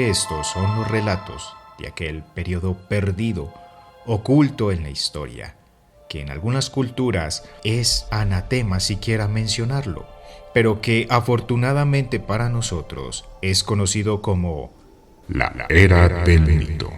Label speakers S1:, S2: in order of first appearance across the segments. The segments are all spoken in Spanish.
S1: Estos son los relatos de aquel periodo perdido, oculto en la historia, que en algunas culturas es anatema siquiera mencionarlo, pero que afortunadamente para nosotros es conocido como
S2: la Era del Mito.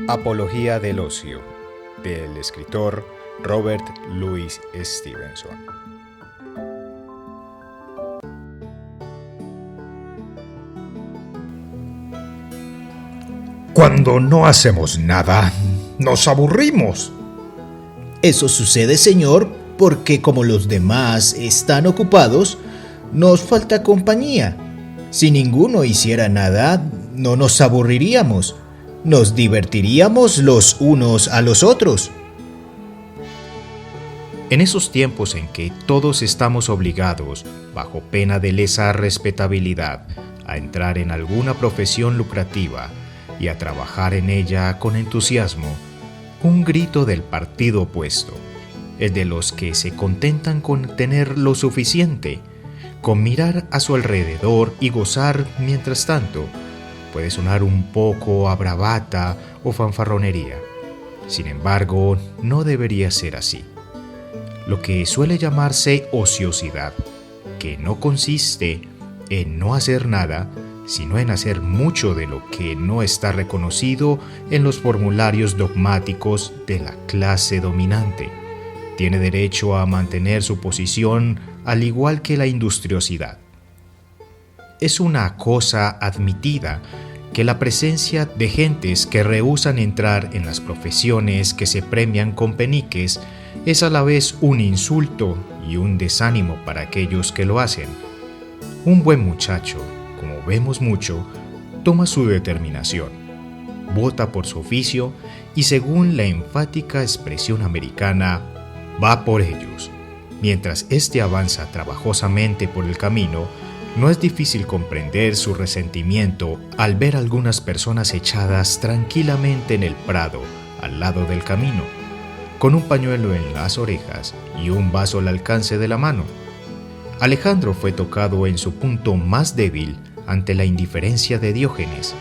S1: Apología del Ocio, del escritor Robert Louis Stevenson.
S3: Cuando no hacemos nada, nos aburrimos.
S4: Eso sucede, señor, porque como los demás están ocupados, nos falta compañía. Si ninguno hiciera nada, no nos aburriríamos. Nos divertiríamos los unos a los otros.
S1: En esos tiempos en que todos estamos obligados, bajo pena de lesa respetabilidad, a entrar en alguna profesión lucrativa y a trabajar en ella con entusiasmo, un grito del partido opuesto, el de los que se contentan con tener lo suficiente, con mirar a su alrededor y gozar mientras tanto, puede sonar un poco a bravata o fanfarronería. Sin embargo, no debería ser así. Lo que suele llamarse ociosidad, que no consiste en no hacer nada, sino en hacer mucho de lo que no está reconocido en los formularios dogmáticos de la clase dominante, tiene derecho a mantener su posición al igual que la industriosidad. Es una cosa admitida que la presencia de gentes que rehúsan entrar en las profesiones que se premian con peniques es a la vez un insulto y un desánimo para aquellos que lo hacen. Un buen muchacho, como vemos mucho, toma su determinación, vota por su oficio y, según la enfática expresión americana, va por ellos. Mientras éste avanza trabajosamente por el camino, no es difícil comprender su resentimiento al ver algunas personas echadas tranquilamente en el prado, al lado del camino, con un pañuelo en las orejas y un vaso al alcance de la mano. Alejandro fue tocado en su punto más débil ante la indiferencia de Diógenes.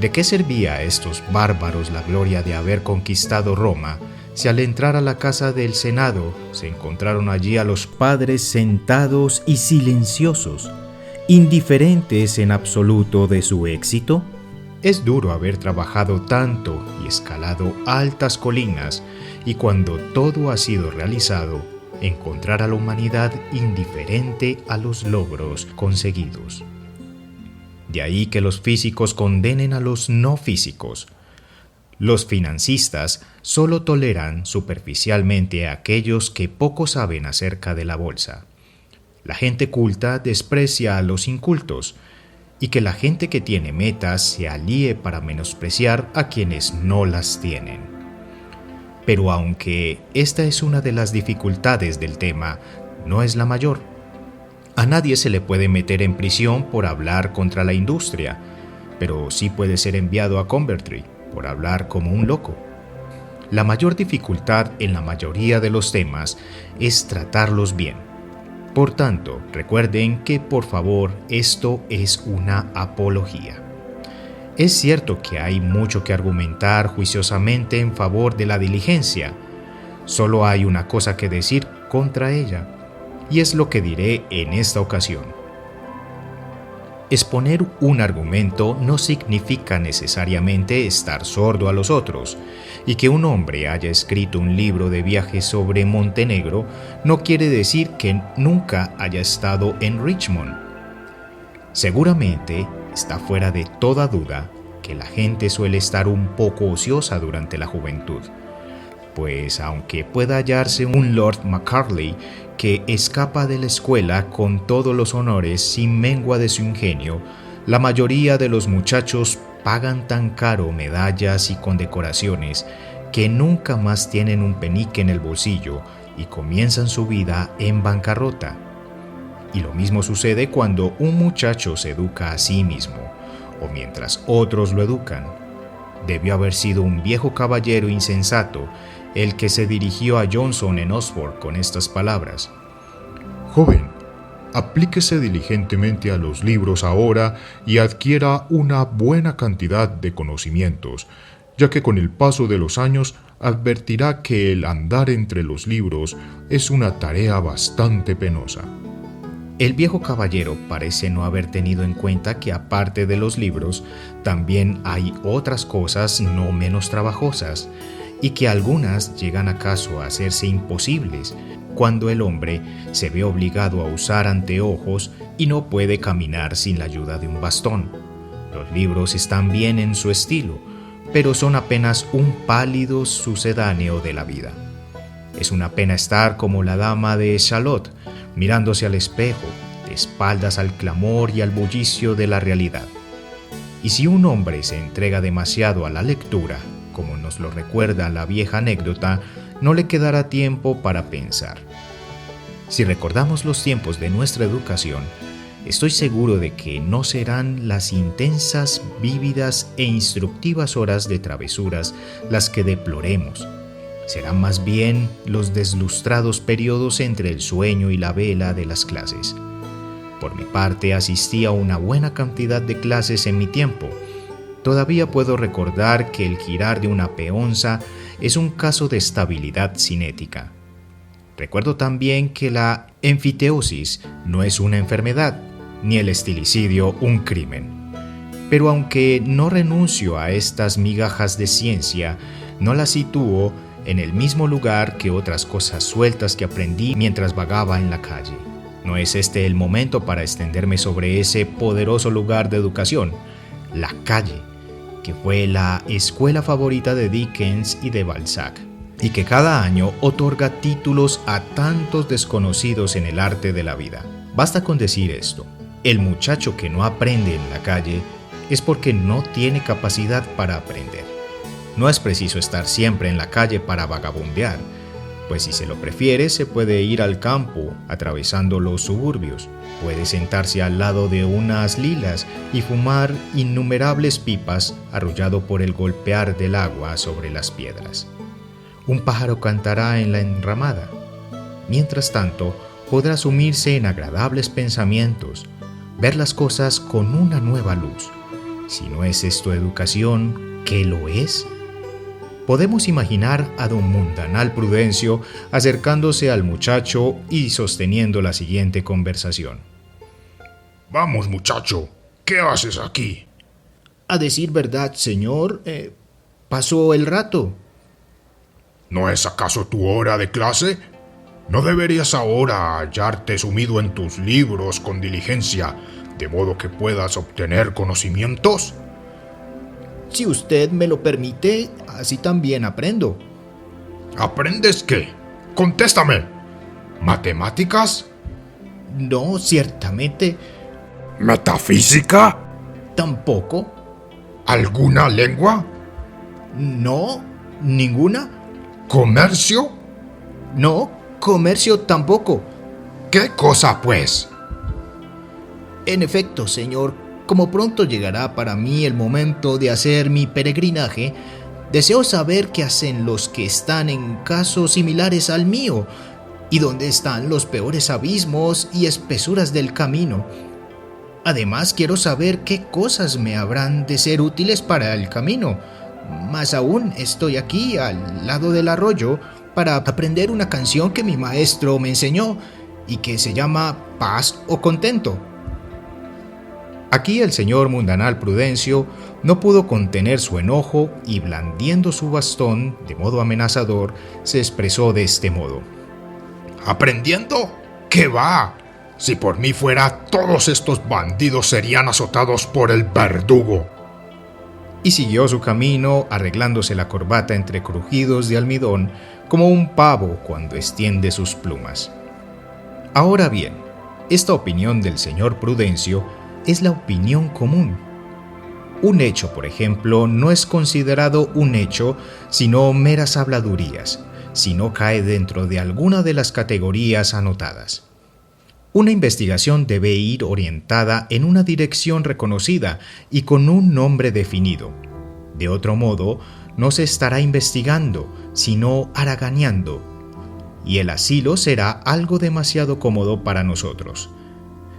S1: ¿De qué servía a estos bárbaros la gloria de haber conquistado Roma si al entrar a la casa del Senado se encontraron allí a los padres sentados y silenciosos, indiferentes en absoluto de su éxito? Es duro haber trabajado tanto y escalado altas colinas y cuando todo ha sido realizado, encontrar a la humanidad indiferente a los logros conseguidos. De ahí que los físicos condenen a los no físicos. Los financistas solo toleran superficialmente a aquellos que poco saben acerca de la bolsa. La gente culta desprecia a los incultos, y que la gente que tiene metas se alíe para menospreciar a quienes no las tienen. Pero aunque esta es una de las dificultades del tema, no es la mayor. A nadie se le puede meter en prisión por hablar contra la industria, pero sí puede ser enviado a Convertry por hablar como un loco. La mayor dificultad en la mayoría de los temas es tratarlos bien. Por tanto, recuerden que, por favor, esto es una apología. Es cierto que hay mucho que argumentar juiciosamente en favor de la diligencia. Solo hay una cosa que decir contra ella, y es lo que diré en esta ocasión. Exponer un argumento no significa necesariamente estar sordo a los otros, y que un hombre haya escrito un libro de viajes sobre Montenegro no quiere decir que nunca haya estado en Richmond. Seguramente está fuera de toda duda que la gente suele estar un poco ociosa durante la juventud, pues aunque pueda hallarse un Lord Macaulay que escapa de la escuela con todos los honores sin mengua de su ingenio, la mayoría de los muchachos pagan tan caro medallas y condecoraciones que nunca más tienen un penique en el bolsillo y comienzan su vida en bancarrota. Y lo mismo sucede cuando un muchacho se educa a sí mismo, o mientras otros lo educan. Debió haber sido un viejo caballero insensato el que se dirigió a Johnson en Oxford con estas palabras:
S2: Joven, aplíquese diligentemente a los libros ahora y adquiera una buena cantidad de conocimientos, ya que con el paso de los años advertirá que el andar entre los libros es una tarea bastante penosa.
S1: El viejo caballero parece no haber tenido en cuenta que aparte de los libros, también hay otras cosas no menos trabajosas, y que algunas llegan acaso a hacerse imposibles cuando el hombre se ve obligado a usar anteojos y no puede caminar sin la ayuda de un bastón. Los libros están bien en su estilo, pero son apenas un pálido sucedáneo de la vida. Es una pena estar como la dama de Shalott, mirándose al espejo, de espaldas al clamor y al bullicio de la realidad. Y si un hombre se entrega demasiado a la lectura, como nos lo recuerda la vieja anécdota, no le quedará tiempo para pensar. Si recordamos los tiempos de nuestra educación, estoy seguro de que no serán las intensas, vívidas e instructivas horas de travesuras las que deploremos. Serán más bien los deslustrados periodos entre el sueño y la vela de las clases. Por mi parte, asistí a una buena cantidad de clases en mi tiempo. Todavía puedo recordar que el girar de una peonza es un caso de estabilidad cinética. Recuerdo también que la enfiteosis no es una enfermedad, ni el estilicidio un crimen. Pero aunque no renuncio a estas migajas de ciencia, no las sitúo en el mismo lugar que otras cosas sueltas que aprendí mientras vagaba en la calle. No es este el momento para extenderme sobre ese poderoso lugar de educación, la calle, que fue la escuela favorita de Dickens y de Balzac, y que cada año otorga títulos a tantos desconocidos en el arte de la vida. Basta con decir esto: el muchacho que no aprende en la calle es porque no tiene capacidad para aprender. No es preciso estar siempre en la calle para vagabundear, pues si se lo prefiere se puede ir al campo atravesando los suburbios, puede sentarse al lado de unas lilas y fumar innumerables pipas arrullado por el golpear del agua sobre las piedras. Un pájaro cantará en la enramada. Mientras tanto, podrá sumirse en agradables pensamientos, ver las cosas con una nueva luz. Si no es esto educación, ¿qué lo es? Podemos imaginar a don Mundanal Prudencio acercándose al muchacho y sosteniendo la siguiente conversación.
S3: Vamos, muchacho, ¿qué haces aquí?
S4: A decir verdad, señor, pasó el rato.
S3: ¿No es acaso tu hora de clase? ¿No deberías ahora hallarte sumido en tus libros con diligencia, de modo que puedas obtener conocimientos?
S4: Si usted me lo permite, así también aprendo.
S3: ¿Aprendes qué? Contéstame. ¿Matemáticas?
S4: No, ciertamente.
S3: ¿Metafísica?
S4: Tampoco.
S3: ¿Alguna lengua?
S4: No, ninguna.
S3: ¿Comercio?
S4: No, comercio tampoco.
S3: ¿Qué cosa, pues?
S4: En efecto, señor, como pronto llegará para mí el momento de hacer mi peregrinaje, deseo saber qué hacen los que están en casos similares al mío, y dónde están los peores abismos y espesuras del camino. Además, quiero saber qué cosas me habrán de ser útiles para el camino. Más aún, estoy aquí, al lado del arroyo, para aprender una canción que mi maestro me enseñó, y que se llama Paz o Contento.
S1: Aquí el señor Mundanal Prudencio no pudo contener su enojo y, blandiendo su bastón de modo amenazador, se expresó de este modo.
S3: ¿Aprendiendo? ¿Qué va? Si por mí fuera, todos estos bandidos serían azotados por el verdugo.
S1: Y siguió su camino arreglándose la corbata entre crujidos de almidón como un pavo cuando extiende sus plumas. Ahora bien, esta opinión del señor Prudencio es la opinión común. Un hecho, por ejemplo, no es considerado un hecho sino meras habladurías, si no cae dentro de alguna de las categorías anotadas. Una investigación debe ir orientada en una dirección reconocida y con un nombre definido. De otro modo, no se estará investigando, sino haraganeando, y el asilo será algo demasiado cómodo para nosotros.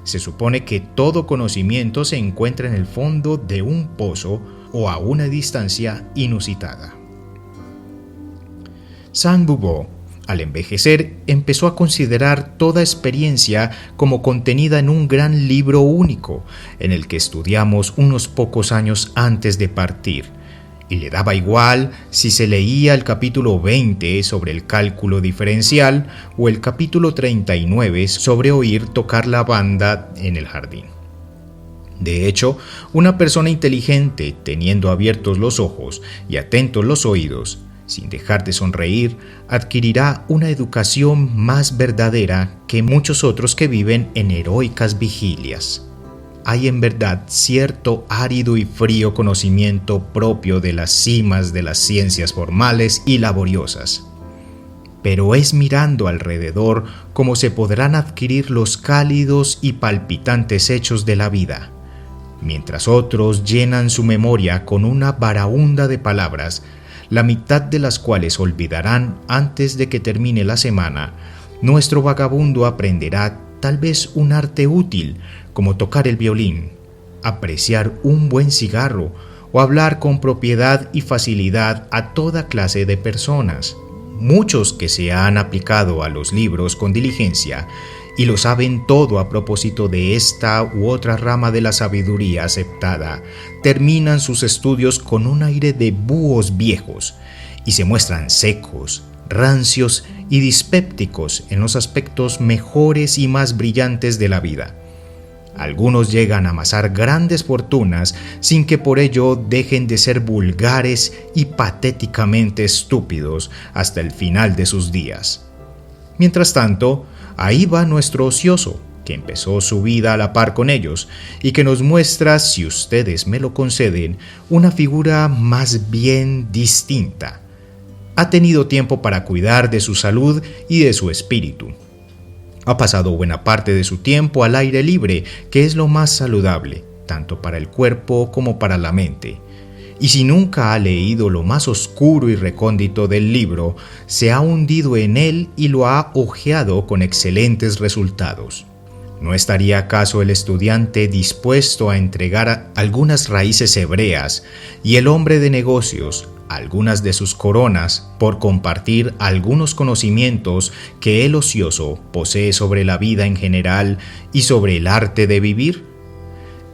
S1: Se supone que todo conocimiento se encuentra en el fondo de un pozo o a una distancia inusitada. Sainte-Beuve, al envejecer, empezó a considerar toda experiencia como contenida en un gran libro único, en el que estudiamos unos pocos años antes de partir, y le daba igual si se leía el capítulo 20 sobre el cálculo diferencial o el capítulo 39 sobre oír tocar la banda en el jardín. De hecho, una persona inteligente, teniendo abiertos los ojos y atentos los oídos, sin dejar de sonreír, adquirirá una educación más verdadera que muchos otros que viven en heroicas vigilias. Hay en verdad cierto árido y frío conocimiento propio de las cimas de las ciencias formales y laboriosas. Pero es mirando alrededor cómo se podrán adquirir los cálidos y palpitantes hechos de la vida. Mientras otros llenan su memoria con una baraúnda de palabras, la mitad de las cuales olvidarán antes de que termine la semana, nuestro vagabundo aprenderá tal vez un arte útil, como tocar el violín, apreciar un buen cigarro o hablar con propiedad y facilidad a toda clase de personas. Muchos que se han aplicado a los libros con diligencia y lo saben todo a propósito de esta u otra rama de la sabiduría aceptada, terminan sus estudios con un aire de búhos viejos y se muestran secos, rancios y dispépticos en los aspectos mejores y más brillantes de la vida. Algunos llegan a amasar grandes fortunas sin que por ello dejen de ser vulgares y patéticamente estúpidos hasta el final de sus días. Mientras tanto, ahí va nuestro ocioso, que empezó su vida a la par con ellos y que nos muestra, si ustedes me lo conceden, una figura más bien distinta. Ha tenido tiempo para cuidar de su salud y de su espíritu. Ha pasado buena parte de su tiempo al aire libre, que es lo más saludable, tanto para el cuerpo como para la mente. Y si nunca ha leído lo más oscuro y recóndito del libro, se ha hundido en él y lo ha hojeado con excelentes resultados. ¿No estaría acaso el estudiante dispuesto a entregar algunas raíces hebreas y el hombre de negocios algunas de sus coronas por compartir algunos conocimientos que el ocioso posee sobre la vida en general y sobre el arte de vivir?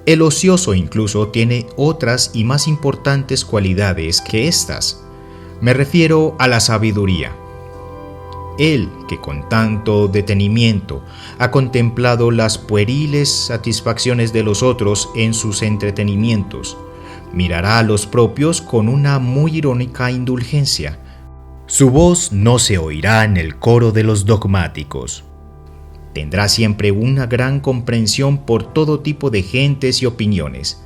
S1: El ocioso incluso tiene otras y más importantes cualidades que estas. Me refiero a la sabiduría. Él que con tanto detenimiento ha contemplado las pueriles satisfacciones de los otros en sus entretenimientos, mirará a los propios con una muy irónica indulgencia. Su voz no se oirá en el coro de los dogmáticos. Tendrá siempre una gran comprensión por todo tipo de gentes y opiniones.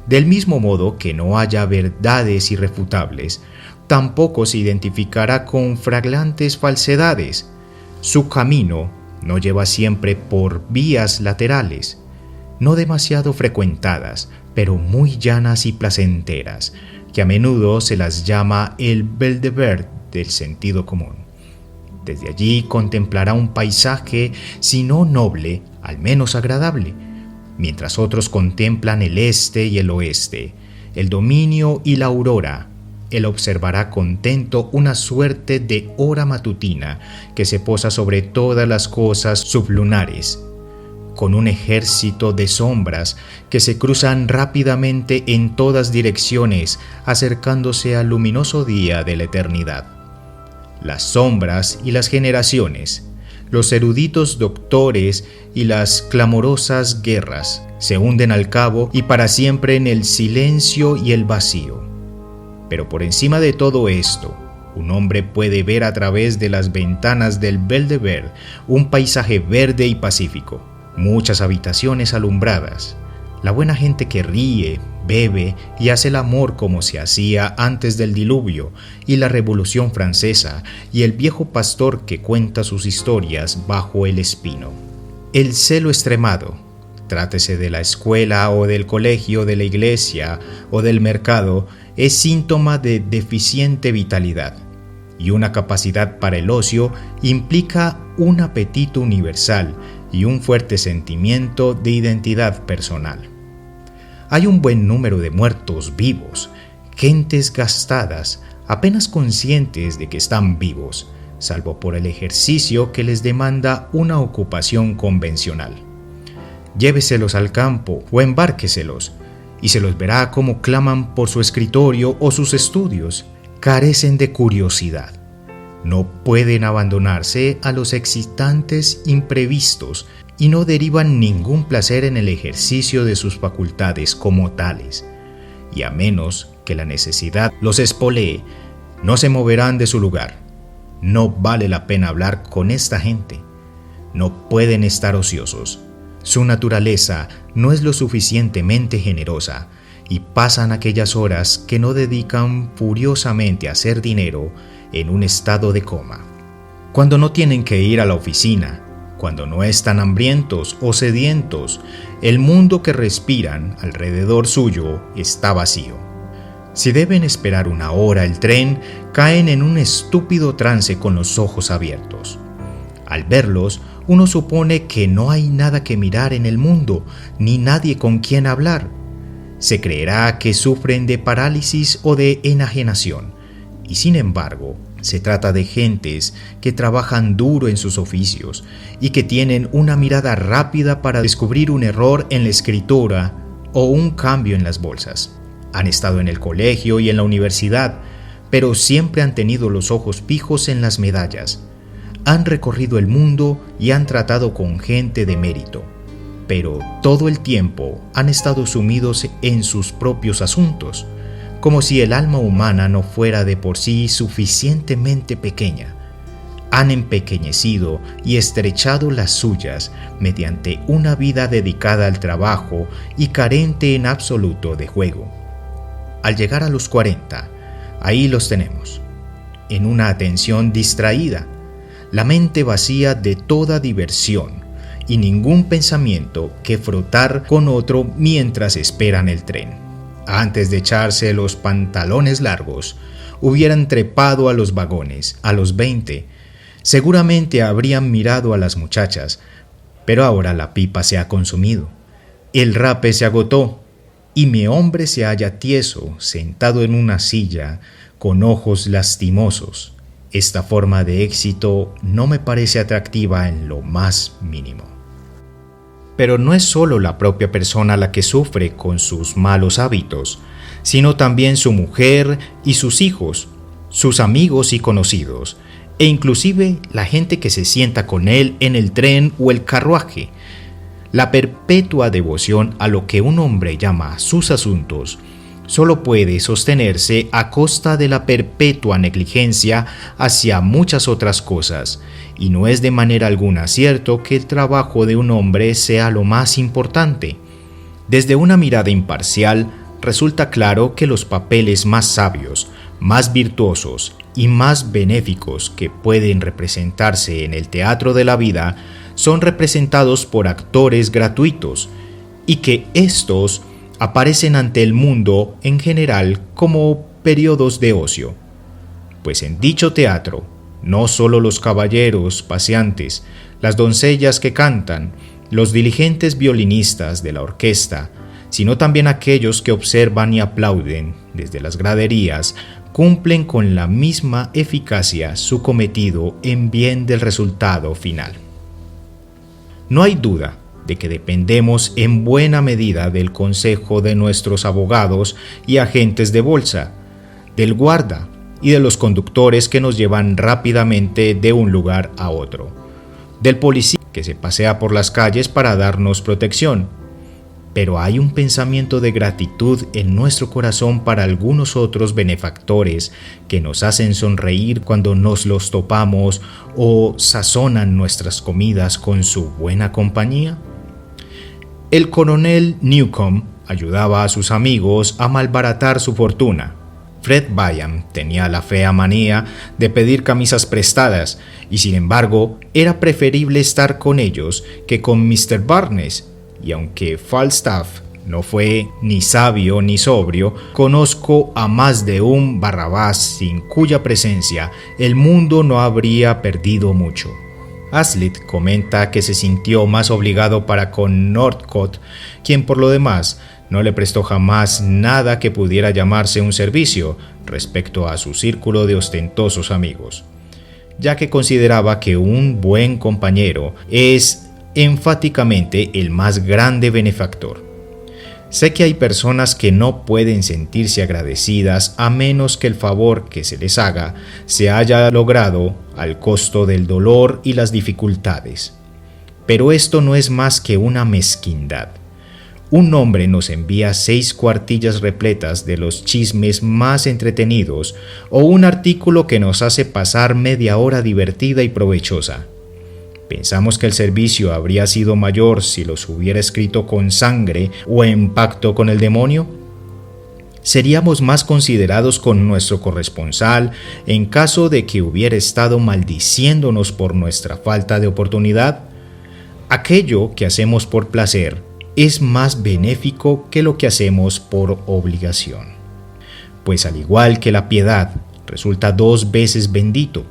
S1: Del mismo modo que no haya verdades irrefutables, tampoco se identificará con flagrantes falsedades. Su camino no lleva siempre por vías laterales, no demasiado frecuentadas, pero muy llanas y placenteras, que a menudo se las llama el Belvedere del sentido común. Desde allí contemplará un paisaje, si no noble, al menos agradable, mientras otros contemplan el este y el oeste, el dominio y la aurora. Él observará contento una suerte de hora matutina que se posa sobre todas las cosas sublunares, con un ejército de sombras que se cruzan rápidamente en todas direcciones, acercándose al luminoso día de la eternidad. Las sombras y las generaciones, los eruditos doctores y las clamorosas guerras se hunden al cabo y para siempre en el silencio y el vacío. Pero por encima de todo esto, un hombre puede ver a través de las ventanas del Belvedere un paisaje verde y pacífico, muchas habitaciones alumbradas, la buena gente que ríe, bebe y hace el amor como se hacía antes del diluvio y la Revolución Francesa, y el viejo pastor que cuenta sus historias bajo el espino. El celo extremado, trátese de la escuela o del colegio, de la iglesia o del mercado, es síntoma de deficiente vitalidad, y una capacidad para el ocio implica un apetito universal y un fuerte sentimiento de identidad personal. Hay un buen número de muertos vivos, gentes gastadas, apenas conscientes de que están vivos, salvo por el ejercicio que les demanda una ocupación convencional. Lléveselos al campo o embárqueselos, y se los verá cómo claman por su escritorio o sus estudios. Carecen de curiosidad. No pueden abandonarse a los excitantes imprevistos y no derivan ningún placer en el ejercicio de sus facultades como tales. Y a menos que la necesidad los espolee, no se moverán de su lugar. No vale la pena hablar con esta gente. No pueden estar ociosos. Su naturaleza no es lo suficientemente generosa y pasan aquellas horas que no dedican furiosamente a hacer dinero en un estado de coma. Cuando no tienen que ir a la oficina, cuando no están hambrientos o sedientos, el mundo que respiran alrededor suyo está vacío. Si deben esperar una hora el tren, caen en un estúpido trance con los ojos abiertos. Al verlos, uno supone que no hay nada que mirar en el mundo, ni nadie con quien hablar. Se creerá que sufren de parálisis o de enajenación, y sin embargo, se trata de gentes que trabajan duro en sus oficios y que tienen una mirada rápida para descubrir un error en la escritura o un cambio en las bolsas. Han estado en el colegio y en la universidad, pero siempre han tenido los ojos fijos en las medallas. Han recorrido el mundo y han tratado con gente de mérito, pero todo el tiempo han estado sumidos en sus propios asuntos, como si el alma humana no fuera de por sí suficientemente pequeña. Han empequeñecido y estrechado las suyas mediante una vida dedicada al trabajo y carente en absoluto de juego. Al llegar a los 40, ahí los tenemos, en una atención distraída, la mente vacía de toda diversión y ningún pensamiento que frotar con otro mientras esperan el tren. Antes de echarse los pantalones largos, hubieran trepado a los vagones a los 20. Seguramente habrían mirado a las muchachas, pero ahora la pipa se ha consumido. El rape se agotó y mi hombre se halla tieso, sentado en una silla, con ojos lastimosos. Esta forma de éxito no me parece atractiva en lo más mínimo. Pero no es solo la propia persona la que sufre con sus malos hábitos, sino también su mujer y sus hijos, sus amigos y conocidos, e inclusive la gente que se sienta con él en el tren o el carruaje. La perpetua devoción a lo que un hombre llama sus asuntos solo puede sostenerse a costa de la perpetua negligencia hacia muchas otras cosas, y no es de manera alguna cierto que el trabajo de un hombre sea lo más importante. Desde una mirada imparcial, resulta claro que los papeles más sabios, más virtuosos y más benéficos que pueden representarse en el teatro de la vida son representados por actores gratuitos, y que estos aparecen ante el mundo en general como periodos de ocio. Pues en dicho teatro, no solo los caballeros paseantes, las doncellas que cantan, los diligentes violinistas de la orquesta, sino también aquellos que observan y aplauden desde las graderías, cumplen con la misma eficacia su cometido en bien del resultado final. No hay duda de que dependemos en buena medida del consejo de nuestros abogados y agentes de bolsa, del guarda y de los conductores que nos llevan rápidamente de un lugar a otro, del policía que se pasea por las calles para darnos protección. Pero hay un pensamiento de gratitud en nuestro corazón para algunos otros benefactores que nos hacen sonreír cuando nos los topamos o sazonan nuestras comidas con su buena compañía. El coronel Newcomb ayudaba a sus amigos a malbaratar su fortuna. Fred Byam tenía la fea manía de pedir camisas prestadas y sin embargo era preferible estar con ellos que con Mr. Barnes, y aunque Falstaff no fue ni sabio ni sobrio, conozco a más de un Barrabás sin cuya presencia el mundo no habría perdido mucho. Hazlitt comenta que se sintió más obligado para con Northcote, quien por lo demás no le prestó jamás nada que pudiera llamarse un servicio respecto a su círculo de ostentosos amigos, ya que consideraba que un buen compañero es enfáticamente el más grande benefactor. Sé que hay personas que no pueden sentirse agradecidas a menos que el favor que se les haga se haya logrado al costo del dolor y las dificultades. Pero esto no es más que una mezquindad. Un hombre nos envía 6 cuartillas repletas de los chismes más entretenidos o un artículo que nos hace pasar media hora divertida y provechosa. ¿Pensamos que el servicio habría sido mayor si los hubiera escrito con sangre o en pacto con el demonio? ¿Seríamos más considerados con nuestro corresponsal en caso de que hubiera estado maldiciéndonos por nuestra falta de oportunidad? Aquello que hacemos por placer es más benéfico que lo que hacemos por obligación. Pues al igual que la piedad resulta 2 veces bendito,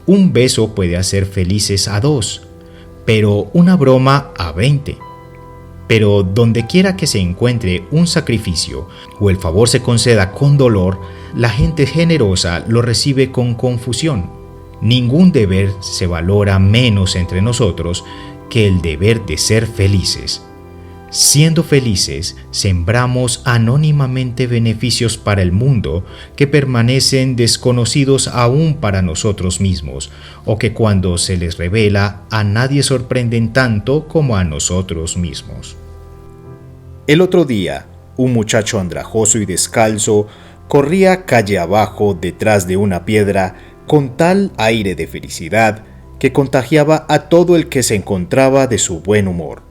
S1: un beso puede hacer felices a 2, pero una broma a 20. Pero donde quiera que se encuentre un sacrificio o el favor se conceda con dolor, la gente generosa lo recibe con confusión. Ningún deber se valora menos entre nosotros que el deber de ser felices. Siendo felices, sembramos anónimamente beneficios para el mundo que permanecen desconocidos aún para nosotros mismos, o que cuando se les revela a nadie sorprenden tanto como a nosotros mismos.
S4: El otro día, un muchacho andrajoso y descalzo corría calle abajo detrás de una piedra con tal aire de felicidad que contagiaba a todo el que se encontraba de su buen humor.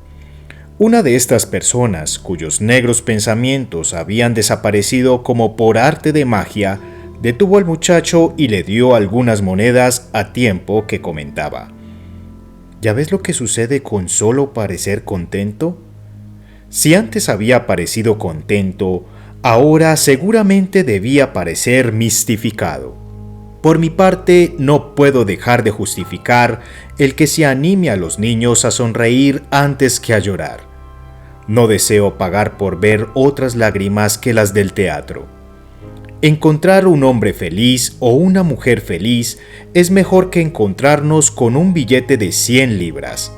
S4: Una de estas personas, cuyos negros pensamientos habían desaparecido como por arte de magia, detuvo al muchacho y le dio algunas monedas a tiempo que comentaba: ¿Ya ves lo que sucede con solo parecer contento? Si antes había parecido contento, ahora seguramente debía parecer mistificado. Por mi parte, no puedo dejar de justificar el que se anime a los niños a sonreír antes que a llorar. No deseo pagar por ver otras lágrimas que las del teatro. Encontrar un hombre feliz o una mujer feliz es mejor que encontrarnos con un billete de 100 libras.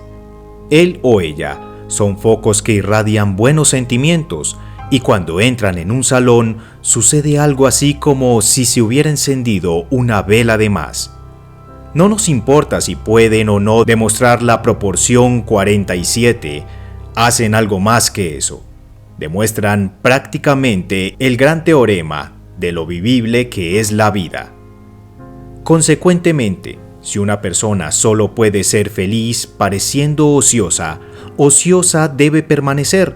S4: Él o ella son focos que irradian buenos sentimientos, y cuando entran en un salón sucede algo así como si se hubiera encendido una vela de más. No nos importa si pueden o no demostrar la proporción 47, hacen algo más que eso. Demuestran prácticamente el gran teorema de lo vivible que es la vida. Consecuentemente, si una persona solo puede ser feliz pareciendo ociosa, ociosa debe permanecer.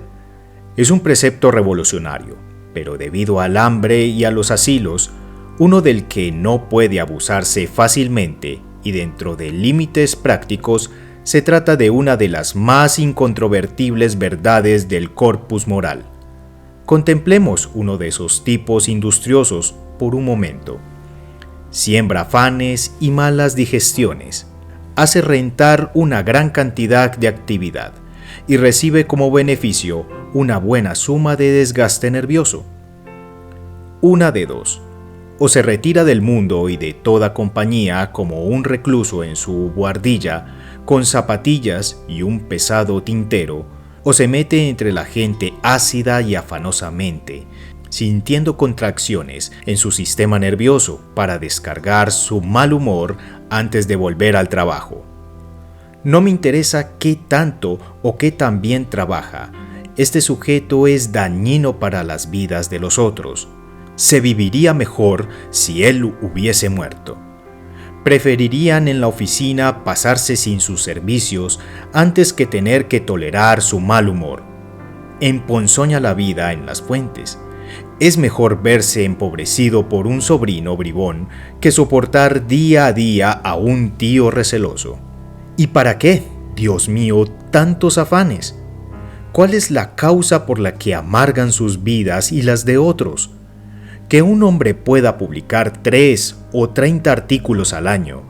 S4: Es un precepto revolucionario, pero debido al hambre y a los asilos, uno del que no puede abusarse fácilmente y dentro de límites prácticos. Se trata de una de las más incontrovertibles verdades del corpus moral. Contemplemos uno de esos tipos industriosos por un momento. Siembra afanes y malas digestiones, hace rentar una gran cantidad de actividad y recibe como beneficio una buena suma de desgaste nervioso. Una de dos: o se retira del mundo y de toda compañía como un recluso en su buhardilla, con zapatillas y un pesado tintero, o se mete entre la gente ácida y afanosamente, sintiendo contracciones en su sistema nervioso para descargar su mal humor antes de volver al trabajo. No me interesa qué tanto o qué tan bien trabaja, este sujeto es dañino para las vidas de los otros. Se viviría mejor si él hubiese muerto. Preferirían en la oficina pasarse sin sus servicios antes que tener que tolerar su mal humor. Emponzoña la vida en las fuentes.
S1: Es mejor verse empobrecido por un sobrino bribón que soportar día a día a un tío receloso. ¿Y para qué, Dios mío, tantos afanes? ¿Cuál es la causa por la que amargan sus vidas y las de otros? Que un hombre pueda publicar 3 o 30 artículos al año,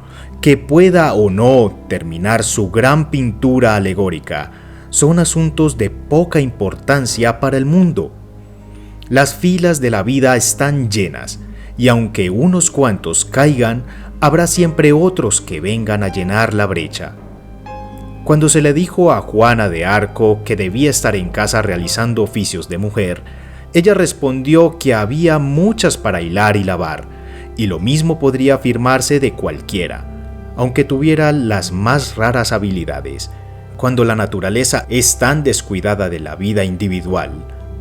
S1: que pueda o no terminar su gran pintura alegórica, son asuntos de poca importancia para el mundo. Las filas de la vida están llenas, y aunque unos cuantos caigan, habrá siempre otros que vengan a llenar la brecha. Cuando se le dijo a Juana de Arco que debía estar en casa realizando oficios de mujer, ella respondió que había muchas para hilar y lavar, y lo mismo podría afirmarse de cualquiera, aunque tuviera las más raras habilidades. Cuando la naturaleza es tan descuidada de la vida individual,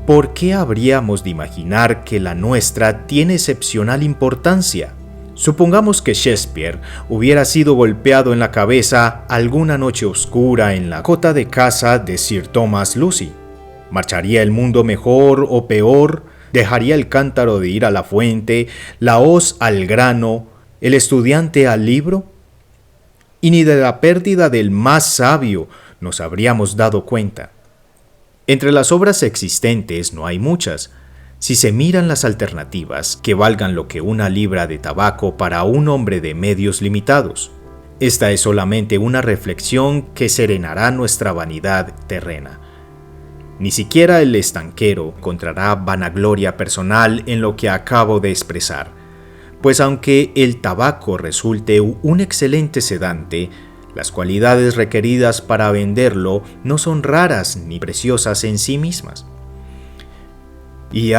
S1: ¿por qué habríamos de imaginar que la nuestra tiene excepcional importancia? Supongamos que Shakespeare hubiera sido golpeado en la cabeza alguna noche oscura en la cota de casa de Sir Thomas Lucy. ¿Marcharía el mundo mejor o peor? ¿Dejaría el cántaro de ir a la fuente, la hoz al grano, el estudiante al libro? Y ni de la pérdida del más sabio nos habríamos dado cuenta. Entre las obras existentes no hay muchas. Si se miran las alternativas, que valgan lo que una libra de tabaco para un hombre de medios limitados. Esta es solamente una reflexión que serenará nuestra vanidad terrena. Ni siquiera el estanquero encontrará vanagloria personal en lo que acabo de expresar, pues aunque el tabaco resulte un excelente sedante, las cualidades requeridas para venderlo no son raras ni preciosas en sí mismas. Y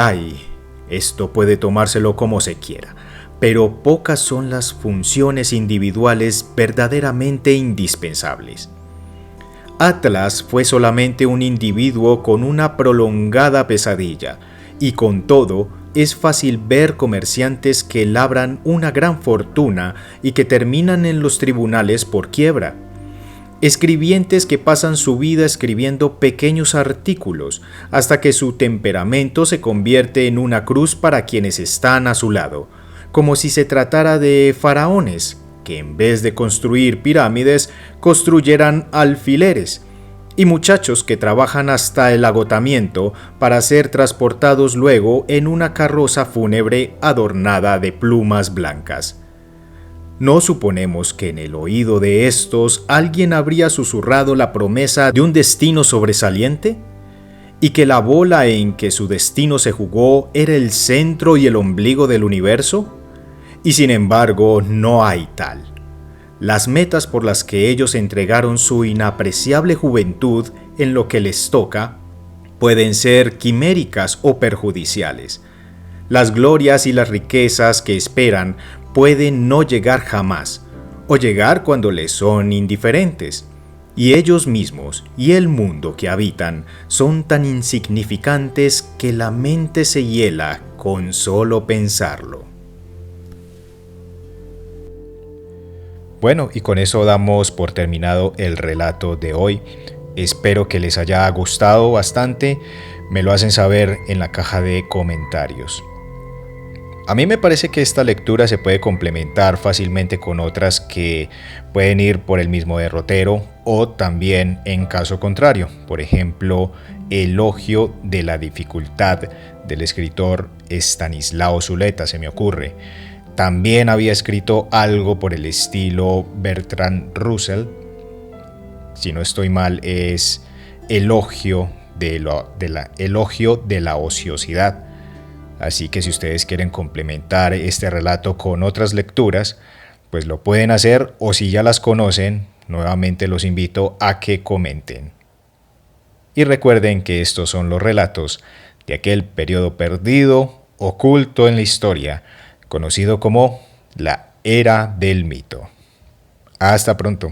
S1: esto puede tomárselo como se quiera, pero pocas son las funciones individuales verdaderamente indispensables. Atlas fue solamente un individuo con una prolongada pesadilla, y con todo, es fácil ver comerciantes que labran una gran fortuna y que terminan en los tribunales por quiebra. Escribientes que pasan su vida escribiendo pequeños artículos hasta que su temperamento se convierte en una cruz para quienes están a su lado, como si se tratara de faraones que en vez de construir pirámides construyeran alfileres, y muchachos que trabajan hasta el agotamiento para ser transportados luego en una carroza fúnebre adornada de plumas blancas. ¿No suponemos que en el oído de estos alguien habría susurrado la promesa de un destino sobresaliente? ¿Y que la bola en que su destino se jugó era el centro y el ombligo del universo? Y sin embargo, no hay tal. Las metas por las que ellos entregaron su inapreciable juventud en lo que les toca pueden ser quiméricas o perjudiciales. Las glorias y las riquezas que esperan pueden no llegar jamás, o llegar cuando les son indiferentes. Y ellos mismos y el mundo que habitan son tan insignificantes que la mente se hiela con solo pensarlo. Bueno, y con eso damos por terminado el relato de hoy. Espero que les haya gustado bastante. Me lo hacen saber en la caja de comentarios. A mí me parece que esta lectura se puede complementar fácilmente con otras que pueden ir por el mismo derrotero o también en caso contrario. Por ejemplo, Elogio de la dificultad del escritor Estanislao Zuleta, se me ocurre. También había escrito algo por el estilo Bertrand Russell. Si no estoy mal, es Elogio de la ociosidad. Así que si ustedes quieren complementar este relato con otras lecturas, pues lo pueden hacer, o si ya las conocen, nuevamente los invito a que comenten. Y recuerden que estos son los relatos de aquel periodo perdido, oculto en la historia, conocido como la Era del Mito. Hasta pronto.